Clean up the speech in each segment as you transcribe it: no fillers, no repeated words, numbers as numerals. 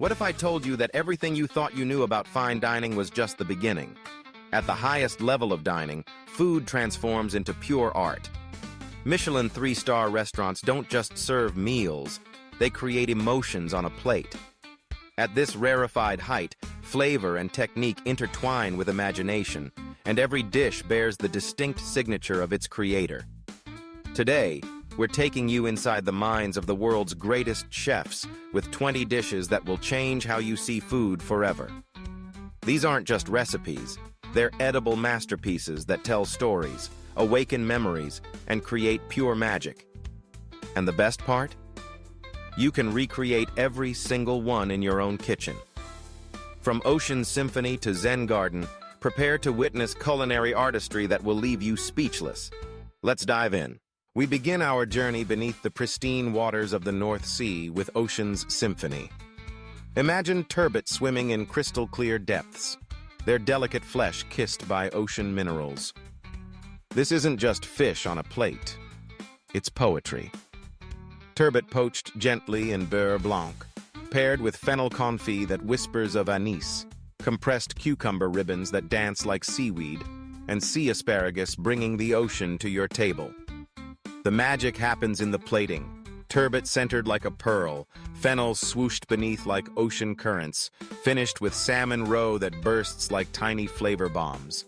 What if I told you that everything you thought you knew about fine dining was just the beginning? At the highest level of dining, food transforms into pure art. Michelin 3-star restaurants don't just serve meals, they create emotions on a plate. At this rarefied height, flavor and technique intertwine with imagination, and every dish bears the distinct signature of its creator. Today, we're taking you inside the minds of the world's greatest chefs with 20 dishes that will change how you see food forever. These aren't just recipes, they're edible masterpieces that tell stories, awaken memories, and create pure magic. And the best part? You can recreate every single one in your own kitchen. From Ocean Symphony to Zen Garden, prepare to witness culinary artistry that will leave you speechless. Let's dive in. We begin our journey beneath the pristine waters of the North Sea with Ocean's Symphony. Imagine turbot swimming in crystal-clear depths, their delicate flesh kissed by ocean minerals. This isn't just fish on a plate. It's poetry. Turbot poached gently in beurre blanc, paired with fennel confit that whispers of anise, compressed cucumber ribbons that dance like seaweed, and sea asparagus bringing the ocean to your table. The magic happens in the plating. Turbot centered like a pearl, fennel swooshed beneath like ocean currents, finished with salmon roe that bursts like tiny flavor bombs.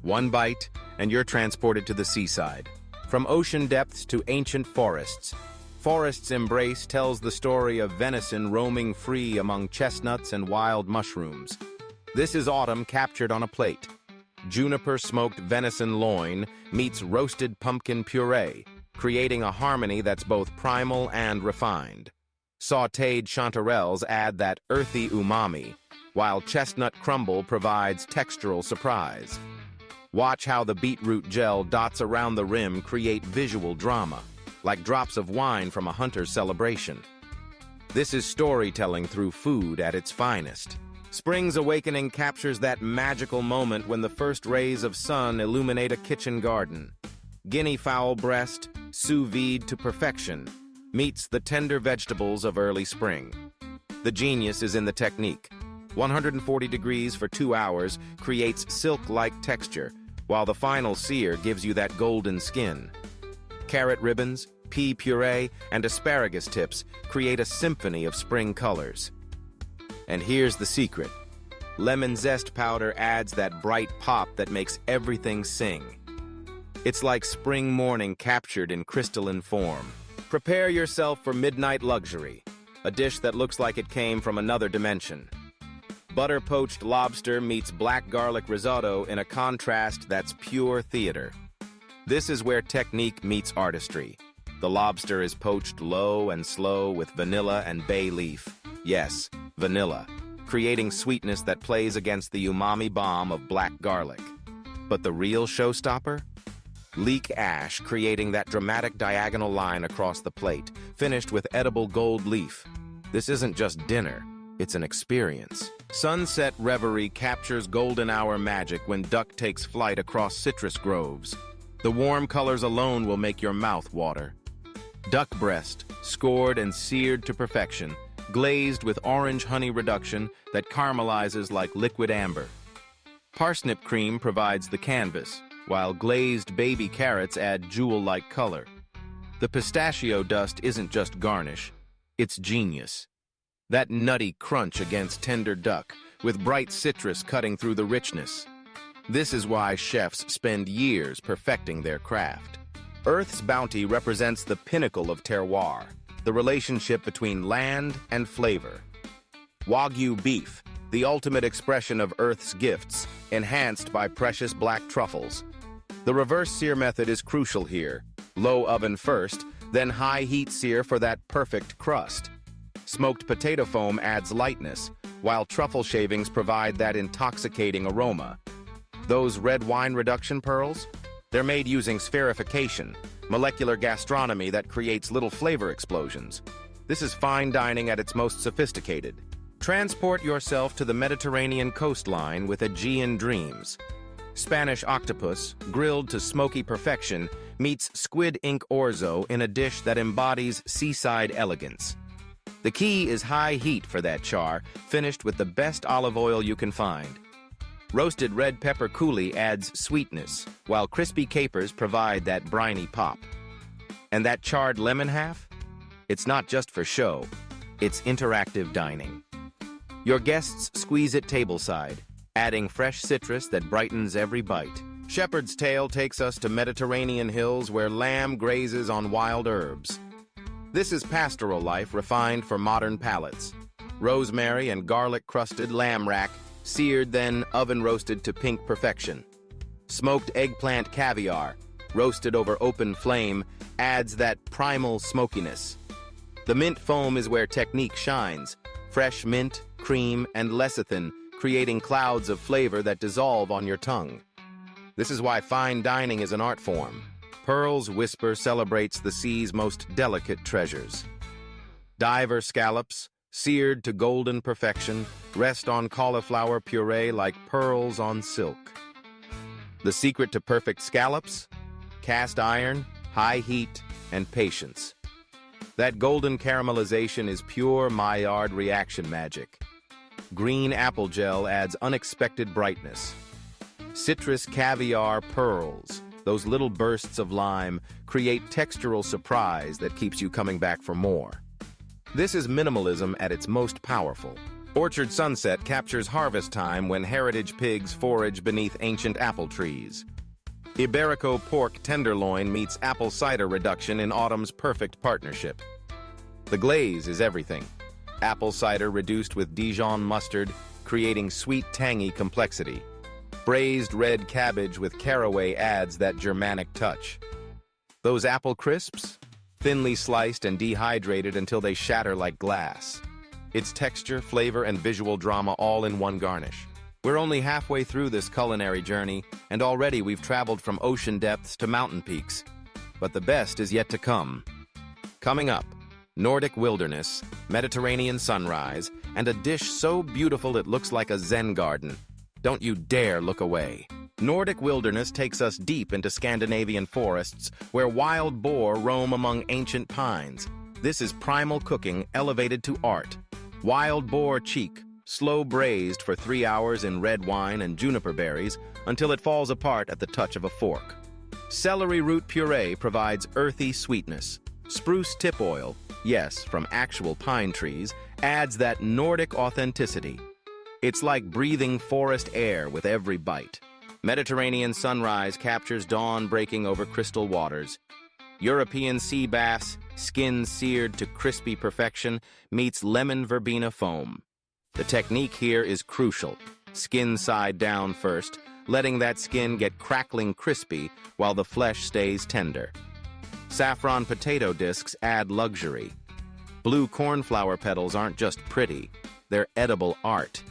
One bite, and you're transported to the seaside. From ocean depths to ancient forests, Forest's Embrace tells the story of venison roaming free among chestnuts and wild mushrooms. This is autumn captured on a plate. Juniper-smoked venison loin meets roasted pumpkin puree, creating a harmony that's both primal and refined. Sautéed chanterelles add that earthy umami, while chestnut crumble provides textural surprise. Watch how the beetroot gel dots around the rim create visual drama, like drops of wine from a hunter's celebration. This is storytelling through food at its finest. Spring's Awakening captures that magical moment when the first rays of sun illuminate a kitchen garden. Guinea fowl breast, sous vide to perfection, meets the tender vegetables of early spring. The genius is in the technique. 140 degrees for 2 hours creates silk-like texture, while the final sear gives you that golden skin. Carrot ribbons, pea puree, and asparagus tips create a symphony of spring colors. And here's the secret. Lemon zest powder adds that bright pop that makes everything sing. It's like spring morning captured in crystalline form. Prepare yourself for midnight luxury, a dish that looks like it came from another dimension. Butter-poached lobster meets black garlic risotto in a contrast that's pure theater. This is where technique meets artistry. The lobster is poached low and slow with vanilla and bay leaf. Yes, vanilla, creating sweetness that plays against the umami bomb of black garlic. But the real showstopper? Leek ash, creating that dramatic diagonal line across the plate, finished with edible gold leaf. This isn't just dinner, it's an experience. Sunset Reverie captures golden hour magic when duck takes flight across citrus groves. The warm colors alone will make your mouth water. Duck breast, scored and seared to perfection, glazed with orange honey reduction that caramelizes like liquid amber. Parsnip cream provides the canvas, while glazed baby carrots add jewel-like color. The pistachio dust isn't just garnish, it's genius. That nutty crunch against tender duck, with bright citrus cutting through the richness. This is why chefs spend years perfecting their craft. Earth's Bounty represents the pinnacle of terroir, the relationship between land and flavor. Wagyu beef, the ultimate expression of Earth's gifts, enhanced by precious black truffles. The reverse sear method is crucial here. Low oven first, then high heat sear for that perfect crust. Smoked potato foam adds lightness, while truffle shavings provide that intoxicating aroma. Those red wine reduction pearls? They're made using spherification, molecular gastronomy that creates little flavor explosions. This is fine dining at its most sophisticated. Transport yourself to the Mediterranean coastline with Aegean dreams. Spanish octopus, grilled to smoky perfection, meets squid ink orzo in a dish that embodies seaside elegance. The key is high heat for that char, finished with the best olive oil you can find. Roasted red pepper coulis adds sweetness, while crispy capers provide that briny pop. And that charred lemon half? It's not just for show, it's interactive dining. Your guests squeeze it tableside, adding fresh citrus that brightens every bite. Shepherd's Tail takes us to Mediterranean hills where lamb grazes on wild herbs. This is pastoral life refined for modern palates. Rosemary and garlic-crusted lamb rack, seared then oven-roasted to pink perfection. Smoked eggplant caviar, roasted over open flame, adds that primal smokiness. The mint foam is where technique shines. Fresh mint, cream, and lecithin, creating clouds of flavor that dissolve on your tongue. This is why fine dining is an art form. Pearl's Whisper celebrates the sea's most delicate treasures. Diver scallops, seared to golden perfection, rest on cauliflower puree like pearls on silk. The secret to perfect scallops? Cast iron, high heat, and patience. That golden caramelization is pure Maillard reaction magic. Green apple gel adds unexpected brightness. Citrus caviar pearls, those little bursts of lime, create textural surprise that keeps you coming back for more. This is minimalism at its most powerful. Orchard Sunset captures harvest time when heritage pigs forage beneath ancient apple trees. Iberico pork tenderloin meets apple cider reduction in autumn's perfect partnership. The glaze is everything. Apple cider reduced with Dijon mustard, creating sweet, tangy complexity. Braised red cabbage with caraway adds that Germanic touch. Those apple crisps? Thinly sliced and dehydrated until they shatter like glass. It's texture, flavor, and visual drama all in one garnish. We're only halfway through this culinary journey, and already we've traveled from ocean depths to mountain peaks. But the best is yet to come. Coming up, Nordic wilderness, Mediterranean sunrise, and a dish so beautiful it looks like a Zen garden. Don't you dare look away. Nordic wilderness takes us deep into Scandinavian forests where wild boar roam among ancient pines. This is primal cooking elevated to art. Wild boar cheek, slow braised for 3 hours in red wine and juniper berries until it falls apart at the touch of a fork. Celery root puree provides earthy sweetness. Spruce tip oil, yes, from actual pine trees, adds that Nordic authenticity. It's like breathing forest air with every bite. Mediterranean sunrise captures dawn breaking over crystal waters. European sea bass, skin seared to crispy perfection, meets lemon verbena foam. The technique here is crucial. Skin side down first, letting that skin get crackling crispy while the flesh stays tender. Saffron potato discs add luxury. Blue cornflower petals aren't just pretty, they're edible art.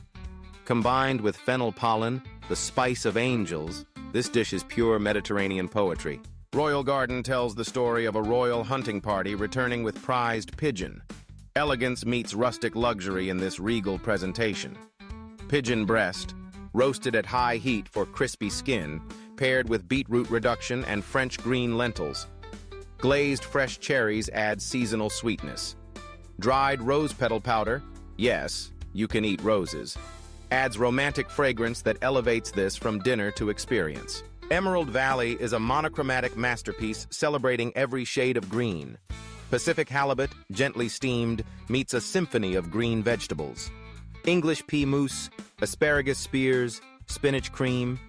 Combined with fennel pollen, the spice of angels, this dish is pure Mediterranean poetry. Royal Garden tells the story of a royal hunting party returning with prized pigeon. Elegance meets rustic luxury in this regal presentation. Pigeon breast, roasted at high heat for crispy skin, paired with beetroot reduction and French green lentils. Glazed fresh cherries add seasonal sweetness. Dried rose petal powder, yes, you can eat roses, adds romantic fragrance that elevates this from dinner to experience. Emerald Valley is a monochromatic masterpiece celebrating every shade of green. Pacific halibut, gently steamed, meets a symphony of green vegetables. English pea mousse, asparagus spears, spinach cream.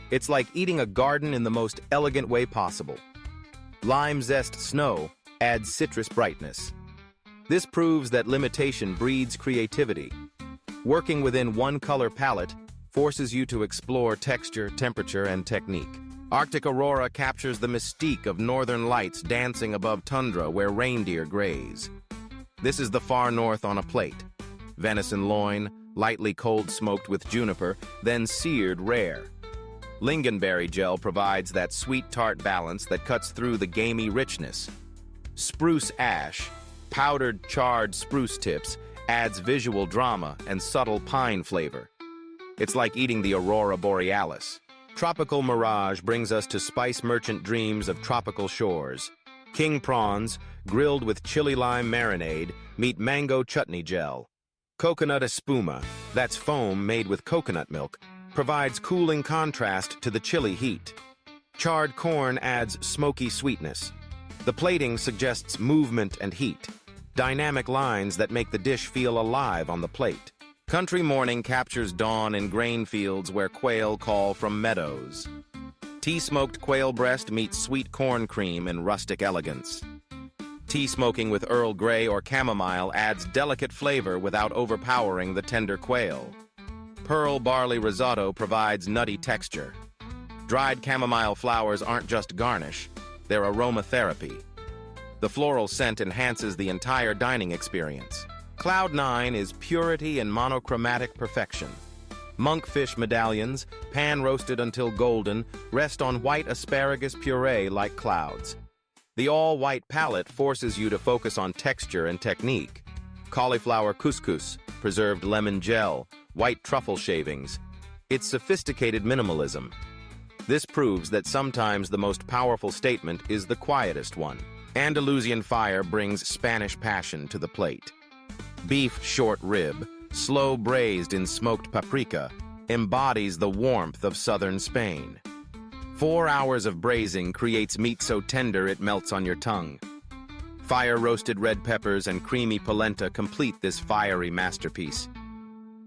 It's like eating a garden in the most elegant way possible. Lime zest snow adds citrus brightness. This proves that limitation breeds creativity. Working within one color palette forces you to explore texture, temperature, and technique. Arctic Aurora captures the mystique of northern lights dancing above tundra where reindeer graze. This is the far north on a plate. Venison loin, lightly cold smoked with juniper, then seared rare. Lingonberry gel provides that sweet tart balance that cuts through the gamey richness. Spruce ash, powdered charred spruce tips, adds visual drama and subtle pine flavor. It's like eating the aurora borealis. Tropical mirage brings us to spice merchant dreams of tropical shores. King prawns, grilled with chili lime marinade, meet mango chutney gel. Coconut espuma, that's foam made with coconut milk, provides cooling contrast to the chilly heat. Charred corn adds smoky sweetness. The plating suggests movement and heat, dynamic lines that make the dish feel alive on the plate. Country morning captures dawn in grain fields where quail call from meadows. Tea-smoked quail breast meets sweet corn cream in rustic elegance. Tea smoking with Earl Grey or chamomile adds delicate flavor without overpowering the tender quail. Pearl barley risotto provides nutty texture. Dried chamomile flowers aren't just garnish, they're aromatherapy. The floral scent enhances the entire dining experience. Cloud 9 is purity and monochromatic perfection. Monkfish medallions, pan-roasted until golden, rest on white asparagus puree like clouds. The all-white palette forces you to focus on texture and technique. Cauliflower couscous, preserved lemon gel, white truffle shavings. It's sophisticated minimalism. This proves that sometimes the most powerful statement is the quietest one. Andalusian fire brings Spanish passion to the plate. Beef short rib, slow braised in smoked paprika, embodies the warmth of southern Spain. 4 hours of braising creates meat so tender it melts on your tongue. Fire-roasted red peppers and creamy polenta complete this fiery masterpiece.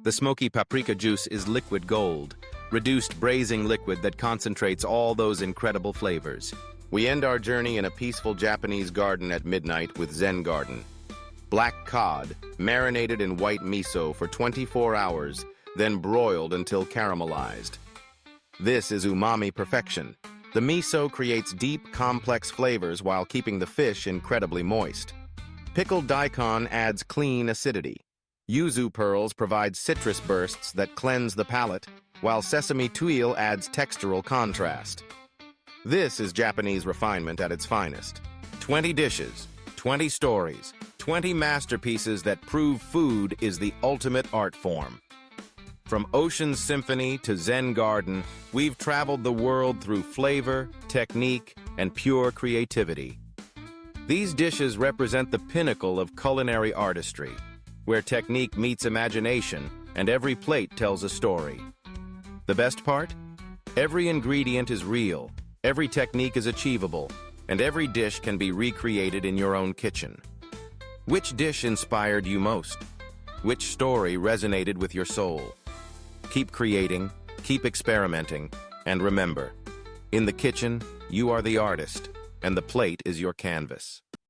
The smoky paprika juice is liquid gold, reduced braising liquid that concentrates all those incredible flavors. We end our journey in a peaceful Japanese garden at midnight with Zen Garden. Black cod, marinated in white miso for 24 hours, then broiled until caramelized. This is umami perfection. The miso creates deep, complex flavors while keeping the fish incredibly moist. Pickled daikon adds clean acidity. Yuzu pearls provide citrus bursts that cleanse the palate, while sesame tuile adds textural contrast. This is Japanese refinement at its finest. 20 dishes, 20 stories, 20 masterpieces that prove food is the ultimate art form. From Ocean Symphony to Zen Garden, we've traveled the world through flavor, technique, and pure creativity. These dishes represent the pinnacle of culinary artistry, where technique meets imagination and every plate tells a story. The best part? Every ingredient is real, every technique is achievable, and every dish can be recreated in your own kitchen. Which dish inspired you most? Which story resonated with your soul? Keep creating, keep experimenting, and remember, in the kitchen, you are the artist, and the plate is your canvas.